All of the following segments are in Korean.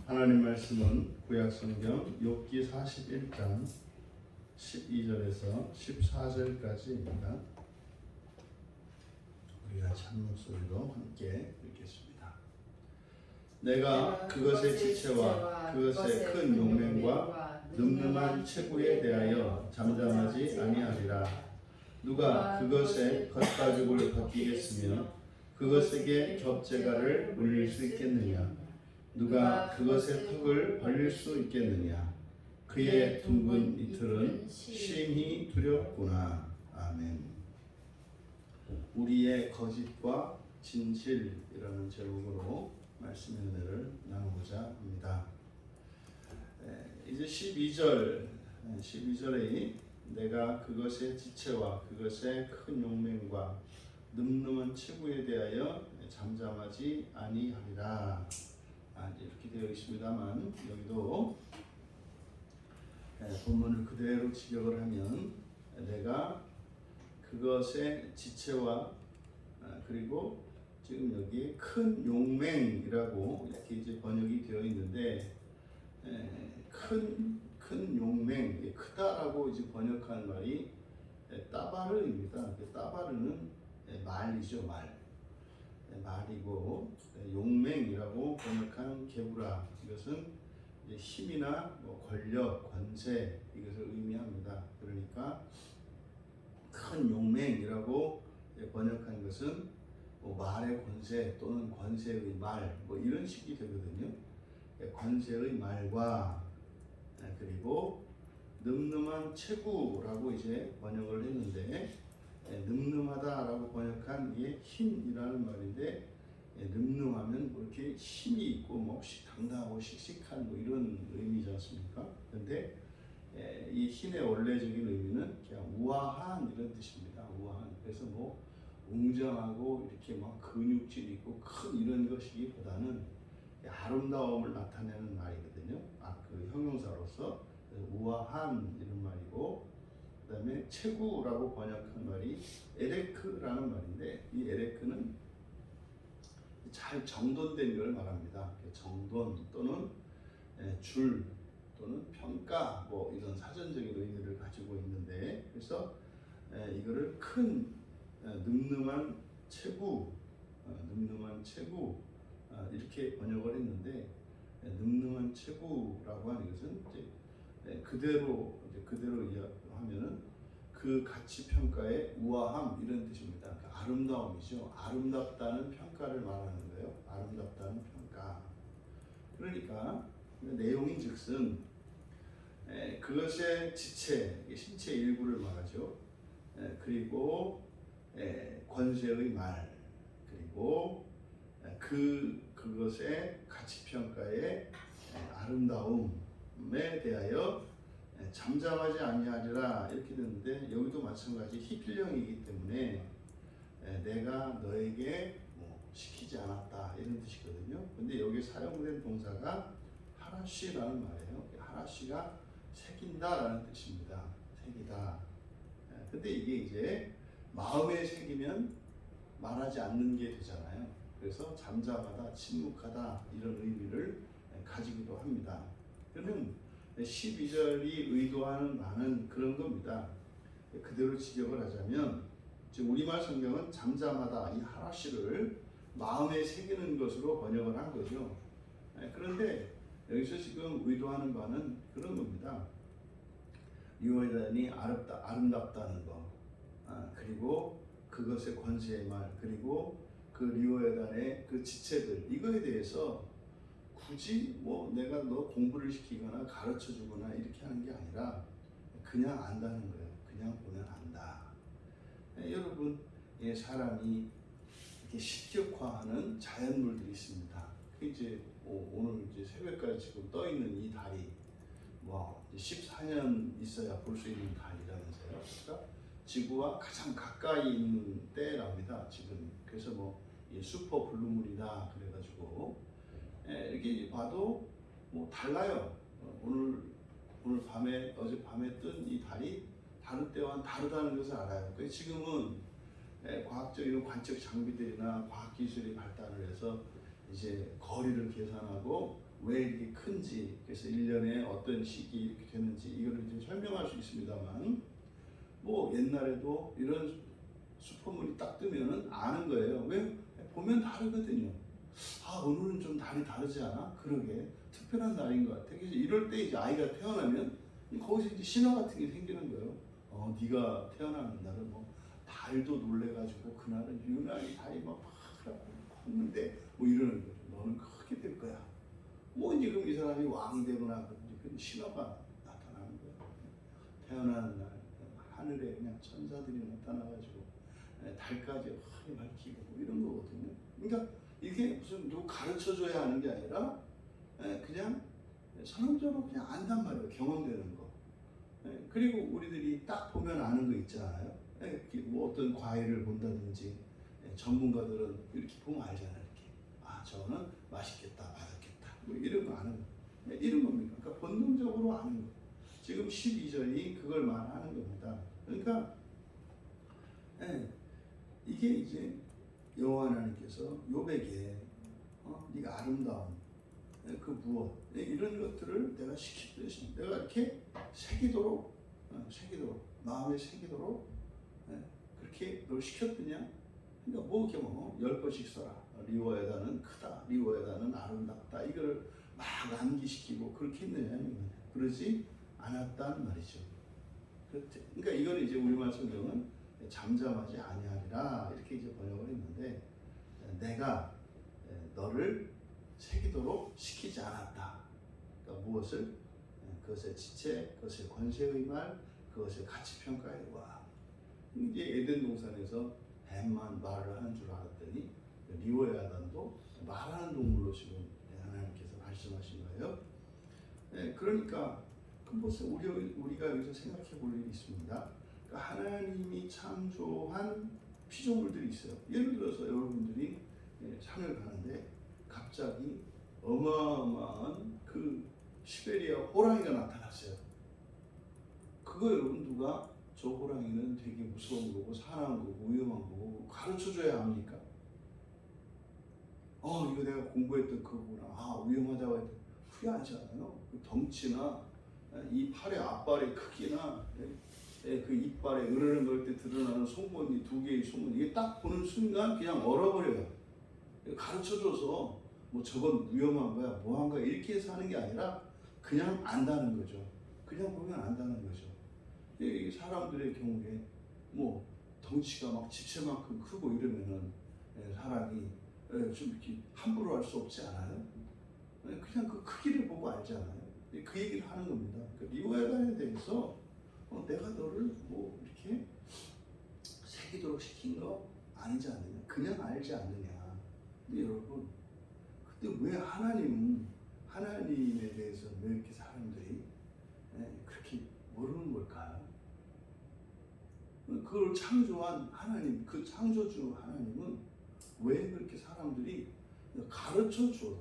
하나님 말씀은 구약성경 욥기 41장 12절에서 14절까지입니다. 우리가 참 목소리로 함께 읽겠습니다. 내가 그것의 지체와 그것의 큰 용맹과 늠름한 체구에 대하여 잠잠하지 아니하리라. 누가 그것의 겉가죽을 벗기겠으며 그것에게 겹재가를 물릴 수 있겠느냐? 누가 그것의 턱을 벌릴 수 있겠느냐? 그의 둥근 이틀은 심히 두렵구나. 아멘. 우리의 거짓과 진실이라는 제목으로 말씀의 은혜를 나누고자 합니다. 이제 12절에 내가 그것의 지체와 그것의 큰 용맹과 늠름한 체구에 대하여 잠잠하지 아니하리라. 이렇게 되어 있습니다만 여기도 본문을 그대로 직역을 하면 내가 그것의 지체와 그리고 지금 여기 큰 용맹이라고 이렇게 이제 번역이 되어 있는데 큰 용맹, 크다라고 이제 번역한 말이 따바르입니다. 따바르는 말이죠, 말이고 용맹이라고 번역한 게브라, 이것은 힘이나 권력, 권세 이것을 의미합니다. 그러니까 큰 용맹이라고 번역한 것은 말의 권세 또는 권세의 말 이런 식이 되거든요. 권세의 말과 그리고 늠름한 체구라고 이제 번역을 했는데 늠름하다라고 번역한 이게 힘이라는 말인데 늠름하면 이렇게 힘이 있고 당당하고 씩씩한 이런 의미지 않습니까? 그런데 이 힘의 원래적인 의미는 그냥 우아한 이런 뜻입니다. 우아한. 그래서 웅장하고 이렇게 근육질 있고 큰 이런 것이기보다는 아름다움을 나타내는 말이거든요. 그 형용사로서 우아한 이런 말이고, 그다음에 체구라고 번역한 말이 에레크라는 말인데 이 에레크는 잘 정돈된 걸 말합니다. 정돈 또는 줄 또는 평가 이런 사전적인 의미를 가지고 있는데, 그래서 이거를 큰 늠름한 체구 이렇게 번역을 했는데, 늠름한 체구라고 하는 것은 이제 그대로 하면은 그 가치 평가의 우아함 이런 뜻입니다. 그러니까 아름다움이죠. 아름답다는 평가를 말하는 거예요. 아름답다는 평가. 그러니까 내용인즉슨 그것의 지체, 신체 일부를 말하죠. 그리고 권세의 말, 그리고 그것의 가치 평가의 아름다움에 대하여 잠잠하지 아니하리라 이렇게 되는데, 여기도 마찬가지 희필령이기 때문에 내가 너에게 시키지 않았다 이런 뜻이거든요. 근데 여기 사용된 동사가 하라시라는 말이에요. 하라시가 새긴다라는 뜻입니다. 새기다. 근데 이게 이제 마음에 새기면 말하지 않는 게 되잖아요. 그래서 잠잠하다, 침묵하다 이런 의미를 가지기도 합니다. 그러면 12절이 의도하는 바는 그런 겁니다. 그대로 직역을 하자면 우리말 성경은 잠잠하다, 이 하라시를 마음에 새기는 것으로 번역을 한 거죠. 그런데 여기서 지금 의도하는 바는 그런 겁니다. 리오에단이 아름답다는 것, 그리고 그것의 권세의 말, 그리고 그 리오에단의 그 지체들, 이거에 대해서 굳이 내가 너 공부를 시키거나 가르쳐 주거나 이렇게 하는 게 아니라 그냥 안다는 거예요. 그냥 보면 안다. 여러분, 사람이 이렇게 식격화하는 자연물들이 있습니다. 이제 오늘 이제 새벽까지 지금 떠 있는 이 달이 14년 있어야 볼 수 있는 달이라면서요. 그러니까 지구와 가장 가까이 있는 때랍니다. 지금 그래서 슈퍼 블루문이다 그래가지고 이렇게 봐도 달라요. 오늘 밤에 어젯밤에 뜬 이 달이 다른 때와는 다르다는 것을 알아요. 그래서 지금은 과학적인 관측 장비들이나 과학 기술이 발달을 해서 이제 거리를 계산하고 왜 이렇게 큰지, 그래서 1년에 어떤 시기 이렇게 되는지 이거를 이제 설명할 수 있습니다만, 뭐 옛날에도 이런 슈퍼문이 딱 뜨면은 아는 거예요. 왜? 보면 다르거든요. 아, 오늘은 좀 달이 다르지 않아? 그러게 특별한 날인 것 같아. 그래서 이럴 때 이제 아이가 태어나면 거기서 이제 신화 같은 게 생기는 거예요. 네가 태어나는 날은 뭐 달도 놀래가지고 그날은 유난히 달이 막 컸는데 뭐 이러는 거죠. 너는 크게 될 거야. 뭐 이제 그럼 이 사람이 왕이 되거나 그 신화가 나타나는 거예요. 태어나는 날 하늘에 그냥 천사들이 나타나가지고 달까지 확 밝히고 뭐 이런 거거든요. 그러니까 이게 무슨 누구 가르쳐줘야 하는 게 아니라 그냥 선언적으로 그냥 안단 말이에요. 경험되는 거. 그리고 우리들이 딱 보면 아는 거 있잖아요. 뭐 어떤 과일을 본다든지 전문가들은 이렇게 보면 알잖아요. 이렇게 아, 저는 맛있겠다, 맛없겠다, 뭐 이런 거 아는 거. 이런 겁니다. 그러니까 본능적으로 아는 거. 지금 12절이 그걸 말하는 겁니다. 그러니까 이게 이제 여호와 하나님께서 욥에게 네가 아름다운 그 무엇 이런 것들을 내가 시키듯이 내가 이렇게 새기도록 마음에 새기도록 그렇게 널 시켰더냐? 그러니까 뭐 이렇게 뭐 10번씩 써라. 리워에다는 크다, 리워에다는 아름답다. 이거를 막 암기시키고 그렇게 했느냐? 그러지 않았단 말이죠. 그러니까 이거는 이제 우리말 성경은 잠잠하지 아니하리라 이렇게 이제 번역을 했는데, 내가 너를 새기도록 시키지 않았다. 그러니까 무엇을? 그것의 지체, 그것의 권세의 말, 그것의 가치 평가에 와. 이제 에덴 동산에서 뱀만 말을 하는 줄 알았더니 리워의 아담도 말하는 동물로 지금 하나님께서 말씀하신 거예요. 그러니까 우리가 여기서 생각해 볼 일이 있습니다. 그러니까 하나님이 창조한 피조물들이 있어요. 예를 들어서 여러분들이 산을 가는데 갑자기 어마어마한 그 시베리아 호랑이가 나타났어요. 그거 여러분 누가 저 호랑이는 되게 무서운 거고 사나운 거고 위험한 거고 가르쳐줘야 합니까? 이거 내가 공부했던 그거구나. 아, 위험하다고 해도 후회하지 않아요? 그 덩치나 이 팔의 앞발의 크기나 그 이빨에 으르렁 거릴 때 드러나는 송곳니, 2개의 송곳니, 이게 딱 보는 순간 그냥 얼어버려요. 가르쳐줘서 뭐 저건 위험한 거야, 뭐한 거야 이렇게 해서 하는 게 아니라 그냥 안다는 거죠. 그냥 보면 안다는 거죠. 이 사람들의 경우에 뭐 덩치가 막 집채만큼 크고 이러면은 사람이 좀 이렇게 함부로 할 수 없지 않아요? 그냥 그 크기를 보고 알잖아요. 그 얘기를 하는 겁니다. 그 리워에단에 대해서 내가 너를 뭐 이렇게 새기도록 시킨 거 아니지 않느냐? 그냥 알지 않느냐? 근데 여러분, 근데 왜 하나님에 대해서 왜 이렇게 사람들이 그렇게 모르는 걸까요? 그걸 창조한 하나님, 그 창조주 하나님은 왜 그렇게 사람들이 가르쳐 줘?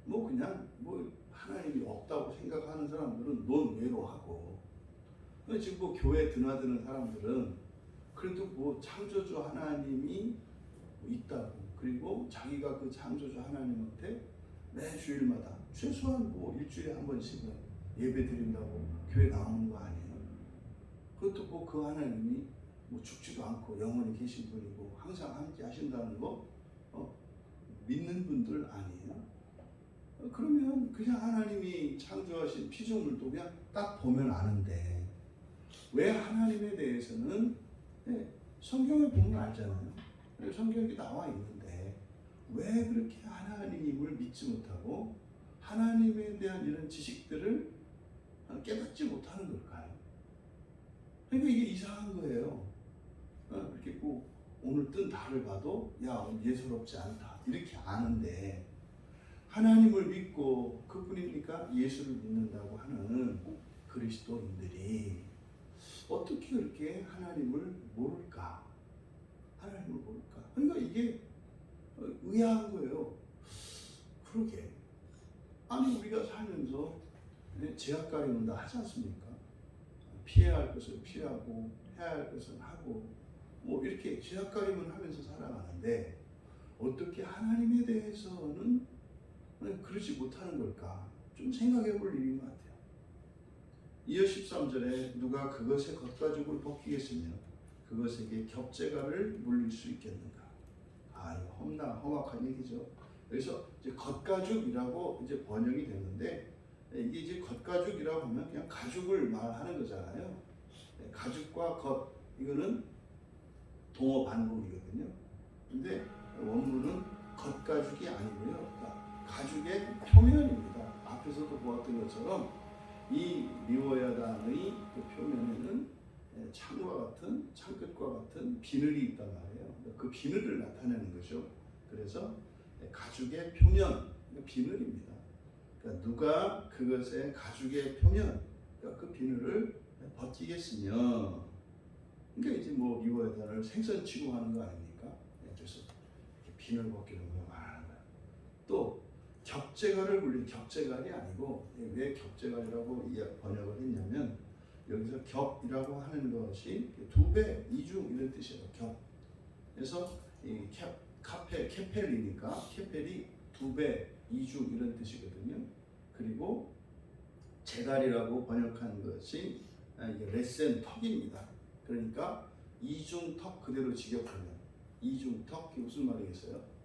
뭐 그냥 뭐 하나님이 없다고 생각하는 사람들은 논외로하고, 지금 뭐 교회 드나드는 사람들은 그래도 뭐 창조주 하나님이 있다고, 그리고 자기가 그 창조주 하나님한테 매 주일마다 최소한 뭐 일주일에 한 번씩은 예배 드린다고 교회 나오는 거 아니에요? 그것도 뭐 그 하나님이 뭐 죽지도 않고 영원히 계신 분이고 항상 함께 하신다는 거 믿는 분들 아니에요? 그러면 그냥 하나님이 창조하신 피조물도 그냥 딱 보면 아는데 왜 하나님에 대해서는 성경에 보면 알잖아요. 성경에 나와 있는데 왜 그렇게 하나님을 믿지 못하고 하나님에 대한 이런 지식들을 깨닫지 못하는 걸까요? 그러니까 이게 이상한 거예요. 이렇게 꼭 오늘 뜬 달을 봐도 야, 예사롭지 않다 이렇게 아는데, 하나님을 믿고 그뿐입니까? 예수를 믿는다고 하는 그리스도인들이 어떻게 그렇게 하나님을 모를까? 하나님을 모를까? 그러니까 이게 의아한 거예요. 그러게. 아니 우리가 살면서 제약가림은 다 하지 않습니까? 피해야 할 것을 피하고 해야 할 것을 하고 뭐 이렇게 제약가림을 하면서 살아가는데 어떻게 하나님에 대해서는 그러지 못하는 걸까? 좀 생각해 볼 일인 것 같아요. 이어 13절에 누가 그것의 겉가죽을 벗기겠으며 그것에게 겹재갈을 물릴 수 있겠는가? 이거 험악한 얘기죠. 그래서 이제 겉가죽이라고 이제 번역이 됐는데, 이게 이제 겉가죽이라고 하면 그냥 가죽을 말하는 거잖아요. 가죽과 겉, 이거는 동어 반복이거든요. 근데 원문은 겉가죽이 아니고요. 그러니까 가죽의 표면입니다. 앞에서도 보았던 것처럼 이 리워야단의 그 표면에는 창끝과 같은 비늘이 있단 말이에요. 그 비늘을 나타내는 거죠. 그래서 가죽의 표면, 비늘입니다. 그러니까 누가 그것의 가죽의 표면, 그러니까 그 비늘을 벗기겠으며, 그러니까 이제 뭐 리워야단을 생선 취급하는 거 아닙니까? 그래서 비늘 벗기는 걸 말하는 거예요. 또 겹재갈을 물린, 겹재갈이 아니고, 왜 겹재갈이라고 번역을 했냐면 여기서 겹이라고 하는 것이 두 배, 이중 이런 뜻이에요. 겹. 그래서 이 캐펠이니까 캐펠이 두 배, 이중 이런 뜻이거든요. 그리고 재갈이라고 번역한 것이 레센 턱입니다. 그러니까 이중턱 그대로 직역하면 이중턱, 이게 무슨 말이겠어요?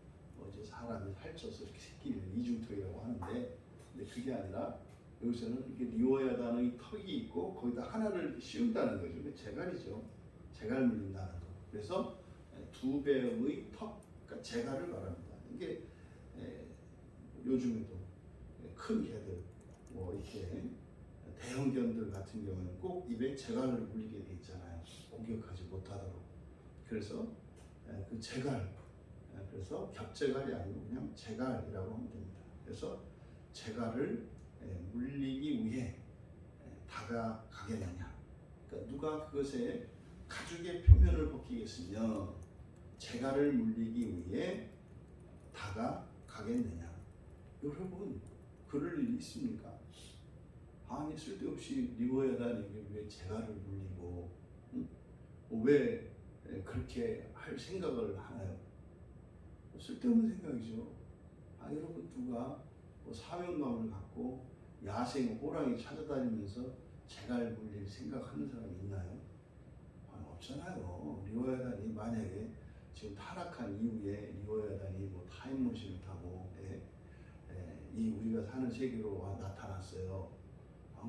이제 사람이 살쪄서 이렇게 새끼를 이중턱이라고 하는데, 근데 그게 아니라 여기서는 이렇게 리워야단의 턱이 있고 거기다 하나를 씌운다는 거죠. 그게 재갈이죠. 재갈 물린다는 거. 그래서 두 배의 턱, 그러니까 재갈을 말합니다. 이게 요즘에도 큰 개들, 뭐 이렇게 대형견들 같은 경우는 꼭 입에 재갈을 물리게 돼 있잖아요. 공격하지 못하도록. 그래서 그 재갈, 그래서 겹재갈이 아니고 그냥 재갈이라고 하면 됩니다. 그래서 재갈을 물리기 위해 다가가겠느냐? 그러니까 누가 그것의 가죽의 표면을 벗기겠으며 재갈을 물리기 위해 다가가겠느냐? 여러분, 그럴 일이 있습니까? 아니, 쓸데없이 리워야단에게 왜 재갈을 물리고, 왜 그렇게 할 생각을 하나요? 쓸데없는 생각이죠. 여러분, 누가 뭐 사명감을 갖고 야생 호랑이 찾아다니면서 재갈 물릴 생각하는 사람이 있나요? 없잖아요. 리워야단이 만약에 지금 타락한 이후에 리워야단이 뭐 타임머신을 타고 이 우리가 사는 세계로 나타났어요.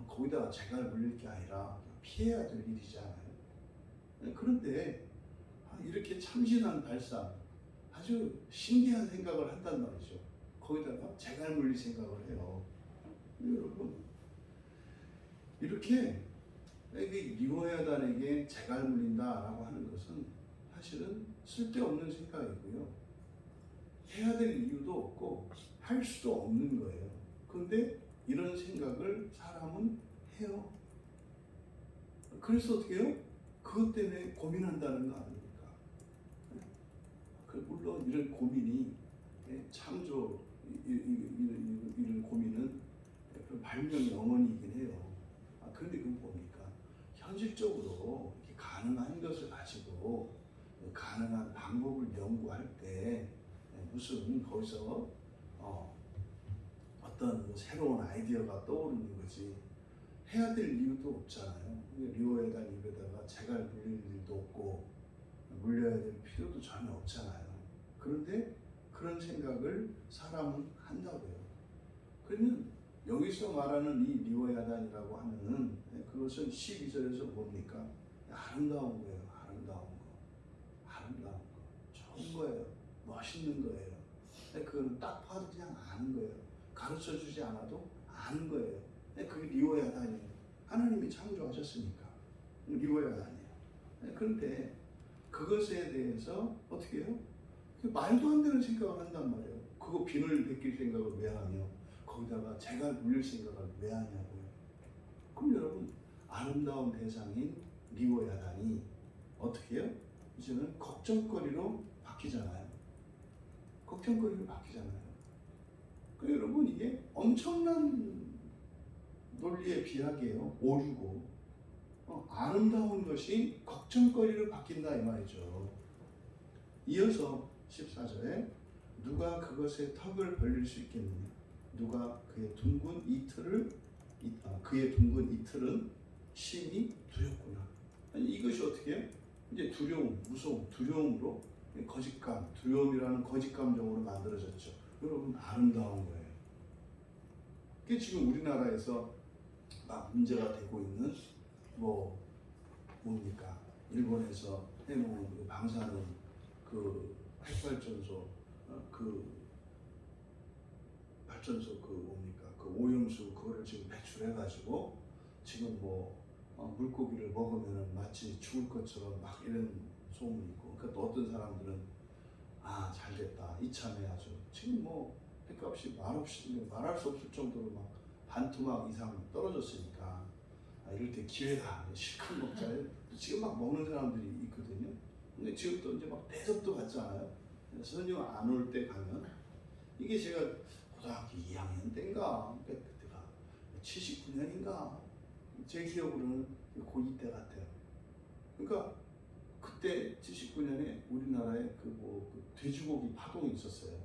거기다가 재갈 물릴 게 아니라 피해야 될 일이잖아요. 그런데 이렇게 참신한 발상, 아주 신기한 생각을 한단 말이죠. 거기다가 재갈 물릴 생각을 해요. 여러분, 이렇게 리워야단에게 재갈 물린다라고 하는 것은 사실은 쓸데없는 생각이고요. 해야 될 이유도 없고 할 수도 없는 거예요. 그런데 이런 생각을 사람은 해요. 그래서 어떻게 해요? 그것 때문에 고민한다는 거 아닙니까? 물론 이런 고민이 창조, 이런 고민은 발명의 어머니이긴 해요. 그런데 그건 뭡니까? 현실적으로 이렇게 가능한 것을 가지고 가능한 방법을 연구할 때 무슨 거기서 어떤 뭐 새로운 아이디어가 떠오르는 거지, 해야 될 이유도 없잖아요. 리워야단 입에다가 재갈 물릴 일도 없고 물려야 될 필요도 전혀 없잖아요. 그런데 그런 생각을 사람은 한다고요. 그러면 여기서 말하는 이 리워야단이라고 하는 그것은 12절에서 뭡니까? 아름다운 거예요. 아름다운 거, 좋은 거예요. 멋있는 거예요. 그거는 딱 봐도 그냥 아는 거예요. 가르쳐 주지 않아도 아는 거예요. 그게 리워야단이에요. 하나님이 창조하셨으니까 리워야단이에요. 그런데 그것에 대해서 어떻게 해요? 말도 안 되는 생각을 한단 말이에요. 그거 비늘 벗길 생각을 왜 하며 거기다가 재갈 물릴 생각을 왜 하냐고요. 그럼 여러분, 아름다운 대상인 리워야단이 어떻게 해요? 이제는 걱정거리로 바뀌잖아요. 여러분, 이게 엄청난 논리의 비약이에요. 오류고 아름다운 것이 걱정거리로 바뀐다 이 말이죠. 이어서 14절에 누가 그것에 턱을 벌릴 수 있겠느냐? 누가 그의 둥근 이틀은 심히 두렵구나. 아니, 이것이 어떻게 해요? 이제 두려움, 무서움, 두려움으로 거짓감, 두려움이라는 거짓감정으로 만들어졌죠. 여러분, 아름다운 거예요. 그게 지금 우리나라에서 막 문제가 되고 있는 뭡니까? 일본에서 해놓은 그 방사능 그 핵발전소 그 오염수 그거를 지금 배출해가지고 지금 물고기를 먹으면 마치 죽을 것처럼 막 이런 소문이 있고, 그러니까 또 어떤 사람들은 잘됐다, 이참에 아주 지금 핵값이 말할 수 없을 정도로 막 반토막 이상 떨어졌으니까 이럴 때 기회다, 실컷 먹자. 지금 막 먹는 사람들이 있거든요. 근데 지금 또 이제 막 대접도 받지 않아요. 선녀 안 올 때 가면, 이게 제가 고등학교 2학년 때인가 그때가 79년인가 제 기억으로는 고2 때 같아요. 그러니까 그때 79년에 우리나라에 그 돼지고기 파동이 있었어요.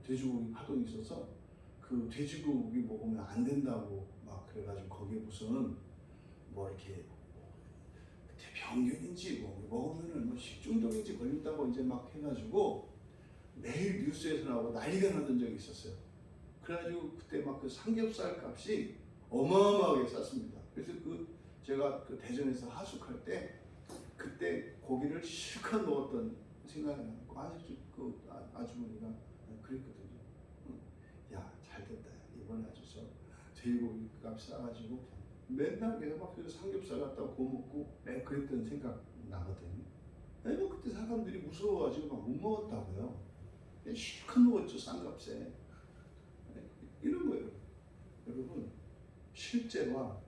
돼지고기 파동이 있어서 그 돼지고기 먹으면 안 된다고 막 그래가지고 거기에 무슨 이렇게 병균인지 먹으면은 식중독인지 걸린다고 이제 막 해가지고 매일 뉴스에서 나오고 난리가 나던 적이 있었어요. 그래가지고 그때 막 그 삼겹살 값이 어마어마하게 쌌습니다. 그래서 제가 그 대전에서 하숙할 때 그때 고기를 실컷 먹었던 생각이 나요. 아주 그 아주머니가 그랬거든요. 야, 잘됐다. 이번에 아주 돼지고기 값 싸가지고 맨날 계속 막 삼겹살 갖다 구워 먹고 그랬던 생각 나거든요. 그때 사람들이 무서워가지고 막 못 먹었다고요. 실컷 먹었죠, 싼 값에. 이런 거예요. 여러분, 실제와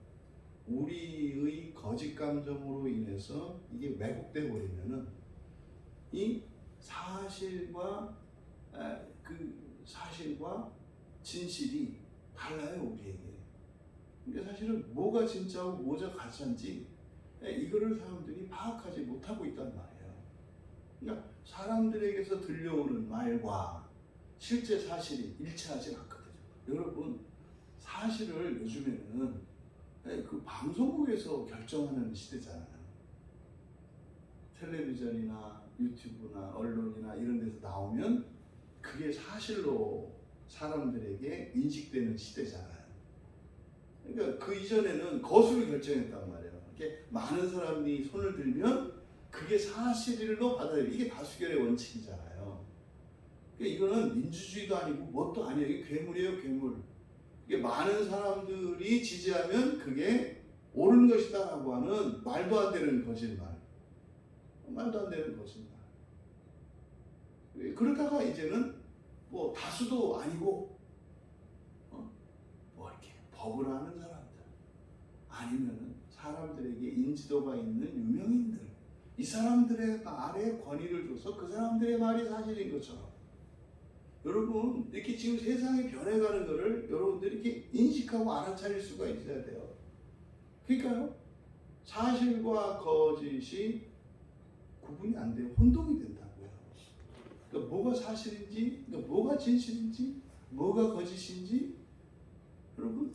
우리의 거짓 감정으로 인해서 이게 왜곡돼 버리면은 이 사실과 진실이 달라요, 우리에게. 근데 사실은 뭐가 진짜고 뭐가 가짜인지 이거를 사람들이 파악하지 못하고 있단 말이에요. 그러니까 사람들에게서 들려오는 말과 실제 사실이 일치하지 않거든요. 여러분, 사실을 요즘에는 그 방송국에서 결정하는 시대잖아요. 텔레비전이나 유튜브나 언론이나 이런 데서 나오면 그게 사실로 사람들에게 인식되는 시대잖아요. 그러니까 그 이전에는 거수를 결정했단 말이에요. 이렇게 많은 사람이 손을 들면 그게 사실로 받아들여요. 이게 다수결의 원칙이잖아요. 그러니까 이거는 민주주의도 아니고 뭣도 아니에요. 이게 괴물이에요, 괴물. 이게 많은 사람들이 지지하면 그게 옳은 것이다라고 하는 말도 안 되는 거짓말. 말도 안 되는 거짓말. 그러다가 이제는 다수도 아니고 이렇게 법을 아는 사람들, 아니면은 사람들에게 인지도가 있는 유명인들, 이 사람들의 말에 권위를 줘서 그 사람들의 말이 사실인 것처럼. 여러분, 이렇게 지금 세상이 변해가는 것을 여러분들이 이렇게 인식하고 알아차릴 수가 있어야 돼요. 그러니까요, 사실과 거짓이 구분이 안 돼요. 혼동이 된다고요. 그러니까 뭐가 사실인지, 그러니까 뭐가 진실인지, 뭐가 거짓인지, 여러분,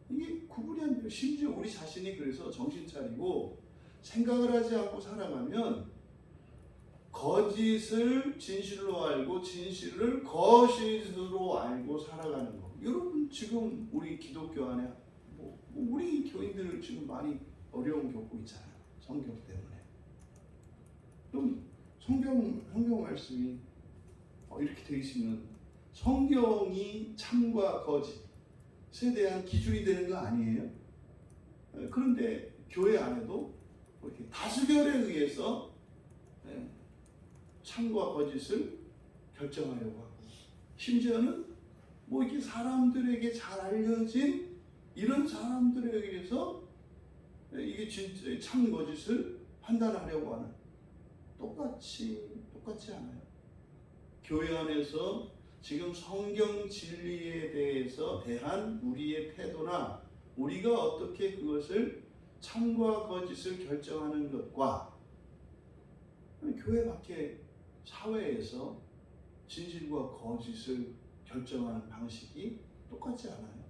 이게 구분이 안 돼요. 심지어 우리 자신이 그래서 정신 차리고 생각을 하지 않고 살아가면 거짓을 진실로 알고 진실을 거짓으로 알고 살아가는 거. 여러분, 지금 우리 기독교 안에 우리 교인들 지금 많이 어려움 겪고 있잖아요. 성경 때문에. 그럼 성경 말씀이 이렇게 되어 있으면 성경이 참과 거짓에 대한 기준이 되는 거 아니에요? 그런데 교회 안에도 이렇게 다수결에 의해서 참과 거짓을 결정하려고 하고, 심지어는 이렇게 사람들에게 잘 알려진 이런 사람들에 의해서 이게 진짜 참 거짓을 판단하려고 하는, 똑같지 않아요. 교회 안에서 지금 성경 진리에 대해서 대한 우리의 태도나 우리가 어떻게 그것을 참과 거짓을 결정하는 것과 교회 밖에 사회에서 진실과 거짓을 결정하는 방식이 똑같지 않아요?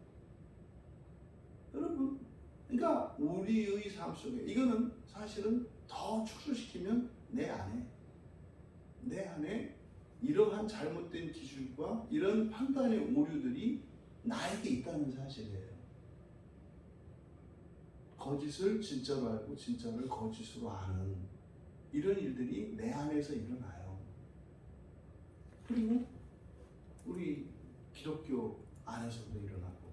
여러분, 그러니까 우리의 삶 속에 이거는 사실은 더 축소시키면 내 안에 이러한 잘못된 기준과 이런 판단의 오류들이 나에게 있다는 사실이에요. 거짓을 진짜로 알고 진짜를 거짓으로 아는 이런 일들이 내 안에서 일어나요. 그리고 우리 기독교 안에서도 일어나고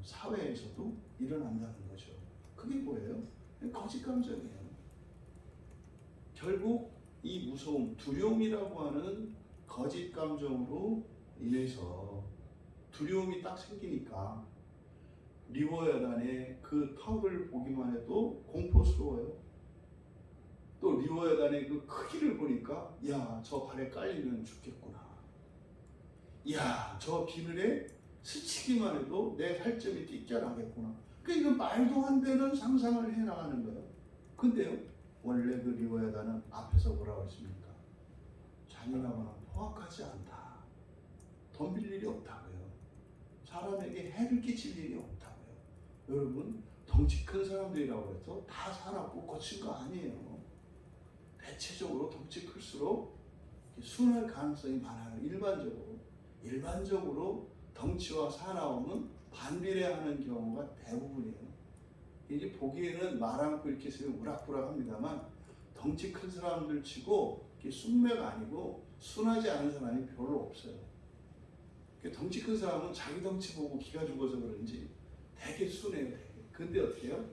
사회에서도 일어난다는 거죠. 그게 뭐예요? 거짓 감정이에요. 결국 이 무서움, 두려움이라고 하는 거짓 감정으로 인해서 두려움이 딱 생기니까 리워야단의 그 턱을 보기만 해도 공포스러워요. 또 리워야단의 그 크기를 보니까 야, 저 발에 깔리면 죽겠구나. 야, 저 비늘에 스치기만 해도 내 살점이 찢겨나겠구나. 그러니까 이건 말도 안 되는 상상을 해나가는 거예요. 근데요, 원래 그 리워야단은 앞에서 뭐라고 했습니까? 잔인하거나 포악하지 않다. 덤빌 일이 없다고요. 사람에게 해를 끼칠 일이 없다고요. 여러분, 덩치 큰 사람들이라고 해서 다 사납고 거친 거 아니에요. 대체적으로 덩치 클수록 순할 가능성이 많아요. 일반적으로 덩치와 사나움은 반비례하는 경우가 대부분이에요. 이게 보기에는 말 않고 이렇게 쓰면 우락부락합니다만 덩치 큰 사람들 치고 쑥매가 아니고 순하지 않은 사람이 별로 없어요. 덩치 큰 사람은 자기 덩치 보고 기가 죽어서 그런지 되게 순해요. 되게. 근데 어떻게 해요?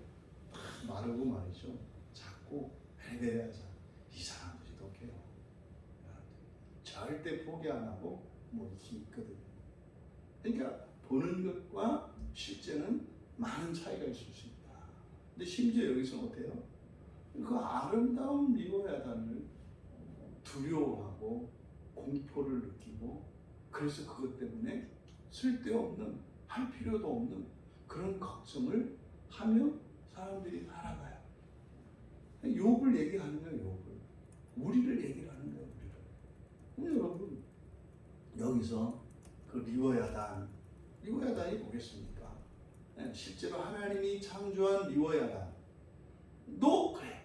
마르고 말이죠. 작고 베레베레하자. 이 사람들이 독해요. 절대 포기 안 하고 뭐 이렇게 있거든요. 그러니까 보는 것과 실제는 많은 차이가 있을 수 있다. 근데 심지어 여기서는 어때요? 그 아름다운 리워야단을 두려워하고 공포를 느끼고 그래서 그것 때문에 쓸데없는 할 필요도 없는 그런 걱정을 하며 사람들이 살아가요. 욕을 얘기하는 거예요. 욕을. 우리를 얘기를 하는 거예요. 우리를. 여러분 여기서 그 리워야단이 뭐겠습니까? 실제로 하나님이 창조한 리워야단 너 그래.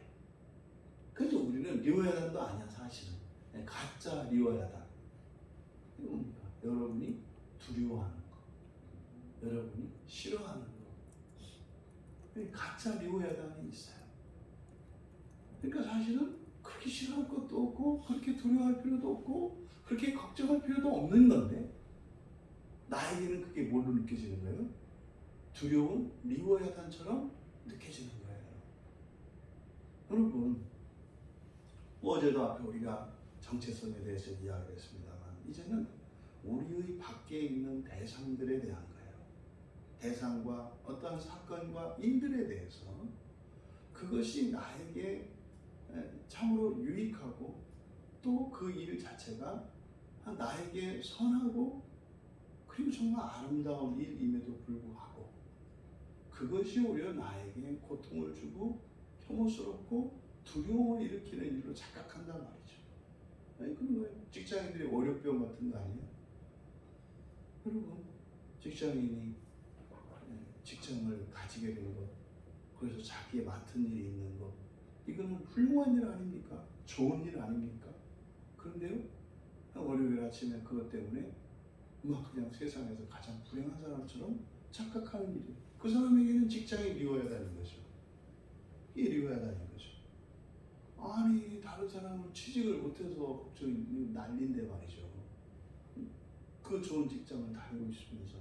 근데 우리는 리워야단도 아니야 사실은. 가짜 리워야단. 이거 뭡니까? 여러분이 두려워하는 거, 여러분이 싫어하는 거. 가짜 리워야단이 있어요. 그러니까 사실은 그렇게 싫어할 것도 없고 그렇게 두려워할 필요도 없고 그렇게 걱정할 필요도 없는 건데 나에게는 그게 뭘로 느껴지는 거예요? 두려운 리워야단처럼 느껴지는 거예요. 여러분 어제도 앞에 우리가 정체성에 대해서 이야기를 했습니다만 이제는 우리의 밖에 있는 대상들에 대한 거예요. 대상과 어떠한 사건과 일들에 대해서 그것이 나에게 참으로 유익하고 또 그 일 자체가 나에게 선하고 그리고 정말 아름다운 일임에도 불구하고 그것이 오히려 나에게 고통을 주고 혐오스럽고 두려움을 일으키는 일로 착각한단 말이죠. 아니 그런 거예요. 직장인들이 월요병 같은 거 아니에요? 여러분 직장인이 직장을 가지게 된 것, 그래서 자기의 맡은 일이 있는 것, 이거는 훌륭한 일 아닙니까? 좋은 일 아닙니까? 그런데요, 월요일 아침에 그것 때문에 막 그냥 세상에서 가장 불행한 사람처럼 착각하는 일이에요. 그 사람에게는 직장이 미워야다는 거죠. 이게 미워야다는 거죠. 아니 다른 사람은 취직을 못해서 걱정이 난리인데 말이죠. 그 좋은 직장을 다니고 있으면서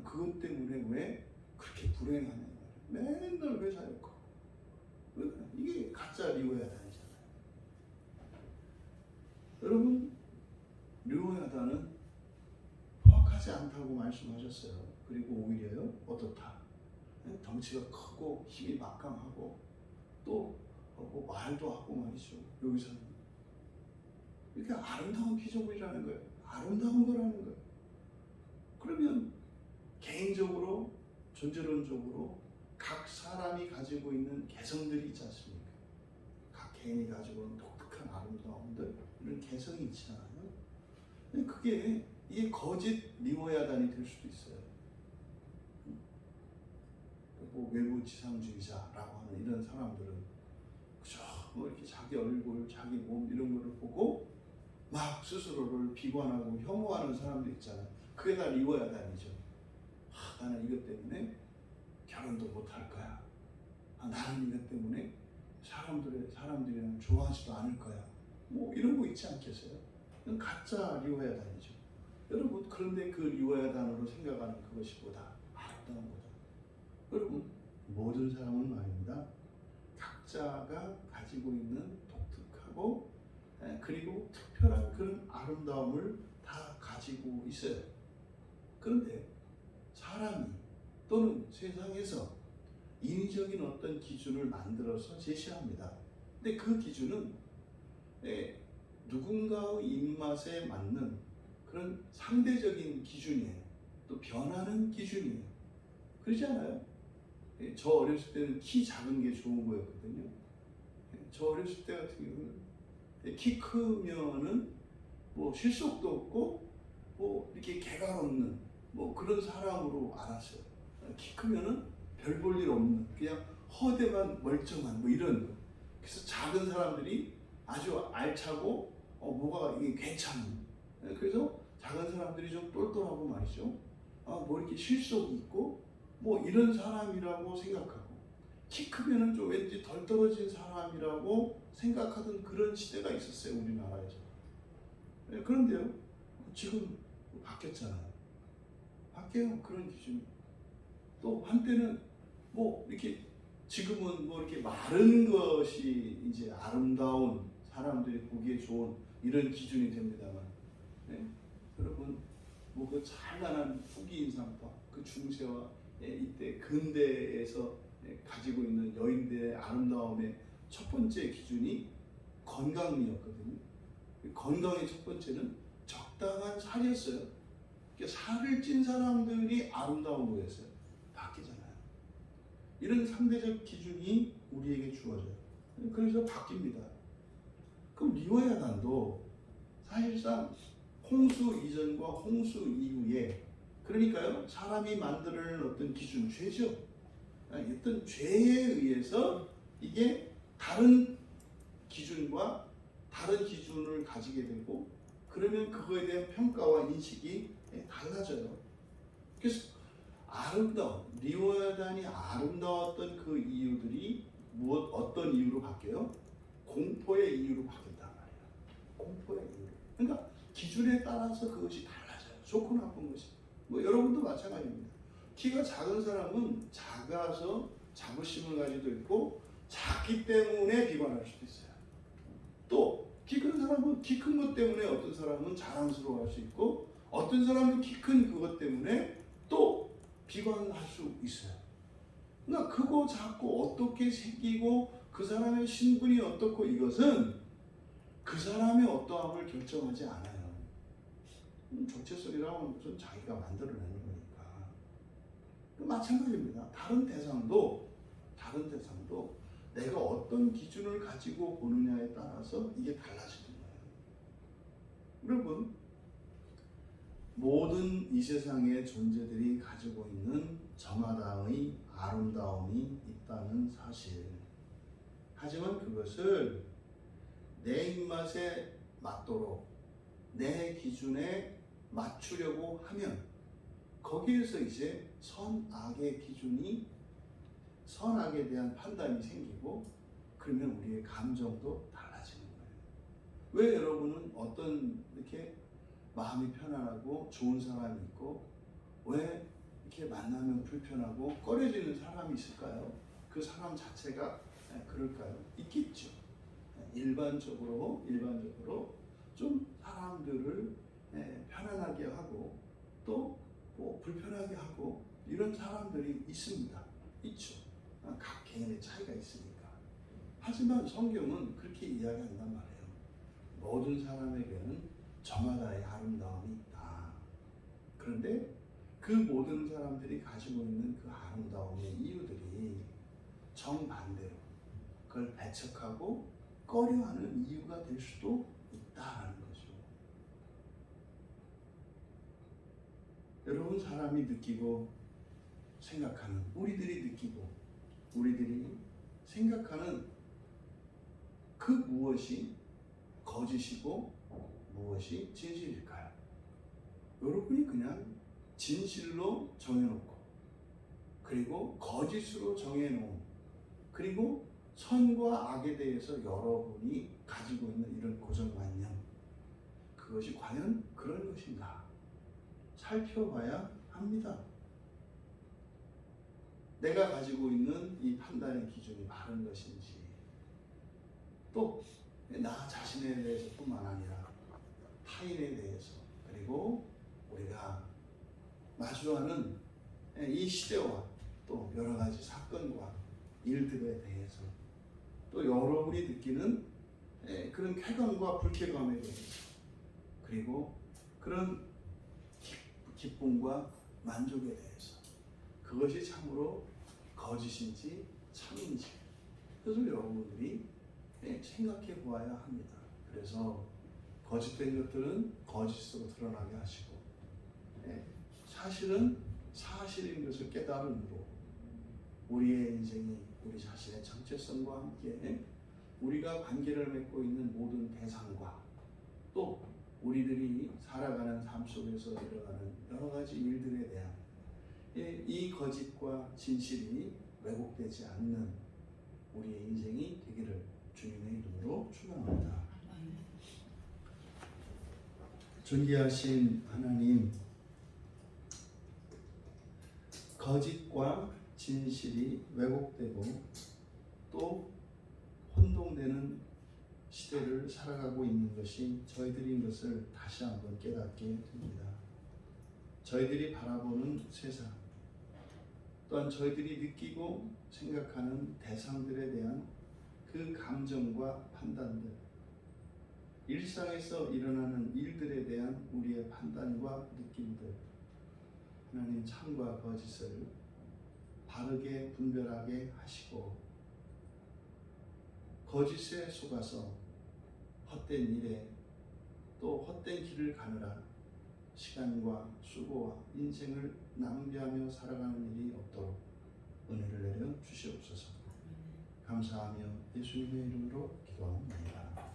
그것 때문에 왜 그렇게 불행하냐 말이에요. 맨날 회사에 가. 이게 가짜 리워야단이잖아요. 여러분 리워야단은 포악하지 않다고 말씀하셨어요. 그리고 오히려요 어떻다? 덩치가 크고 힘이 막강하고 또 뭐 말도 하고 말이죠. 여기서는 이렇게 아름다운 피조물이라는 거예요. 아름다운 거라는 거예요. 그러면 개인적으로 존재론적으로 각 사람이 가지고 있는 개성들이 있지 않습니까? 각 개인이 가지고 있는 독특한 아름다움들 이런 개성이 있잖아요. 그게 이게 거짓 리워야단이 될 수도 있어요. 뭐 외부 지상주의자라고 하는 이런 사람들은 그저 뭐 이렇게 자기 얼굴, 자기 몸 이런 거를 보고 막 스스로를 비관하고 혐오하는 사람들 있잖아요. 그게 다 리워야단이죠. 나는 이것 때문에 결혼도 못할 거야. 나는 이것 때문에 사람들이랑 좋아하지도 않을 거야. 뭐 이런 거 있지 않겠어요? 그건 가짜 리워야단이죠. 여러분, 그런데 그 리워야단으로 생각하는 그것이 보다 아름다운 거다. 여러분, 모든 사람은 말입니다. 각자가 가지고 있는 독특하고 그리고 특별한 그런 아름다움을 다 가지고 있어요. 그런데 사람이 또는 세상에서 인위적인 어떤 기준을 만들어서 제시합니다. 근데 그 기준은 누군가의 입맛에 맞는 그런 상대적인 기준이에요. 또 변하는 기준이에요. 그렇지 않아요? 저 어렸을 때는 키 작은 게 좋은 거였거든요. 저 어렸을 때 같은 경우는 키 크면은 뭐 실속도 없고 뭐 이렇게 개가 없는 뭐 그런 사람으로 알았어요. 키 크면은 별 볼 일 없는 그냥 허대만 멀쩡한 뭐 이런 거. 그래서 작은 사람들이 아주 알차고 뭐가 이게 괜찮은. 그래서 작은 사람들이 좀 똘똘하고 말이죠. 뭐 이렇게 실속이 있고 뭐 이런 사람이라고 생각하고 키 크면은 좀 왠지 덜 떨어진 사람이라고 생각하던 그런 시대가 있었어요, 우리나라에서. 그런데요, 지금 바뀌었잖아요. 바뀌어요, 그런 기준이. 또 한때는 뭐 이렇게 지금은 뭐 이렇게 마른 것이 이제 아름다운 사람들이 보기에 좋은 이런 기준이 됩니다만, 여러분 뭐 그 찬란한 후기 인상파 그 중세와 이때 근대에서 가지고 있는 여인들의 아름다움의 첫 번째 기준이 건강미였거든요. 건강의 첫 번째는 적당한 살이었어요. 그러니까 살을 찐 사람들이 아름다운 거였어요. 바뀌잖아요. 이런 상대적 기준이 우리에게 주어져요. 그래서 바뀝니다. 그럼 리워야단도 사실상 홍수 이전과 홍수 이후에, 그러니까요, 사람이 만드는 어떤 기준, 죄죠. 어떤 죄에 의해서 이게 다른 기준과 다른 기준을 가지게 되고, 그러면 그거에 대한 평가와 인식이 달라져요. 그래서 리워야단이 아름다웠던 그 이유들이 어떤 이유로 바뀌어요? 공포의 이유로 바뀐단 말이에요. 공포의 이유로. 그러니까 기준에 따라서 그것이 달라져요. 좋고 나쁜 것이. 뭐 여러분도 마찬가지입니다. 키가 작은 사람은 작아서 자부심을 가지고 있고 작기 때문에 비관할 수도 있어요. 또 키 큰 사람은 키 큰 것 때문에 어떤 사람은 자랑스러워할 수 있고 어떤 사람은 키 큰 그것 때문에 또 비관할 수 있어요. 그러니까 크고 작고 어떻게 생기고 그 사람의 신분이 어떻고 이것은 그 사람의 어떠함을 결정하지 않아요. 정체성이라는 것은 자기가 만들어내는 거니까. 마찬가지입니다. 다른 대상도 내가 어떤 기준을 가지고 보느냐에 따라서 이게 달라지는 거예요. 여러분, 모든 이 세상의 존재들이 가지고 있는 저마다의 아름다움이 있다는 사실. 하지만 그것을 내 입맛에 맞도록 내 기준에 맞추려고 하면 거기에서 이제 선악의 기준이, 선악에 대한 판단이 생기고 그러면 우리의 감정도 달라지는 거예요. 왜 여러분은 어떤 이렇게 마음이 편안하고 좋은 사람이 있고 왜 이렇게 만나면 불편하고 꺼려지는 사람이 있을까요? 그 사람 자체가 그럴까요? 있겠죠. 일반적으로 좀 사람들을 편안하게 하고 또 뭐 불편하게 하고 이런 사람들이 있습니다. 있죠. 각 개인의 차이가 있으니까. 하지만 성경은 그렇게 이야기한단 말이에요. 모든 사람에게는 저마다의 아름다움이 있다. 그런데 그 모든 사람들이 가지고 있는 그 아름다움의 이유들이 정반대로 그걸 배척하고 꺼려하는 이유가 될 수도 있다라는 거죠. 여러분 사람이 느끼고 생각하는, 우리들이 느끼고 우리들이 생각하는 그 무엇이 거짓이고 무엇이 진실일까요? 여러분이 그냥 진실로 정해놓고 그리고 거짓으로 정해놓은 그리고 선과 악에 대해서 여러분이 가지고 있는 이런 고정관념, 그것이 과연 그런 것인가 살펴봐야 합니다. 내가 가지고 있는 이 판단의 기준이 바른 것인지, 또 나 자신에 대해서 뿐만 아니라 타인에 대해서, 그리고 우리가 마주하는 이 시대와 또 여러 가지 사건과 일들에 대해서, 또 여러분이 느끼는 그런 쾌감과 불쾌감에 대해서, 그리고 그런 기쁨과 만족에 대해서, 그것이 참으로 거짓인지 참인지, 그것을 여러분들이 생각해 보아야 합니다. 그래서 거짓된 것들은 거짓으로 드러나게 하시고, 사실은 사실인 것을 깨달음으로 우리의 인생이 우리 자신의 정체성과 함께 우리가 관계를 맺고 있는 모든 대상과 또 우리들이 살아가는 삶 속에서 일어나는 여러 가지 일들에 대한 이 거짓과 진실이 왜곡되지 않는 우리의 인생이 되기를 주님의 이름으로 축원합니다. 존귀하신 하나님, 거짓과 진실이 왜곡되고 또 혼동되는 시대를 살아가고 있는 것이 저희들인 것을 다시 한번 깨닫게 됩니다. 저희들이 바라보는 세상, 또한 저희들이 느끼고 생각하는 대상들에 대한 그 감정과 판단들, 일상에서 일어나는 일들에 대한 우리의 판단과 느낌들, 하나님 참과 거짓을 바르게 분별하게 하시고, 거짓에 속아서 헛된 일에 또 헛된 길을 가느라 시간과 수고와 인생을 낭비하며 살아가는 일이 없도록 은혜를 내려 주시옵소서. 감사하며 예수님의 이름으로 기도합니다.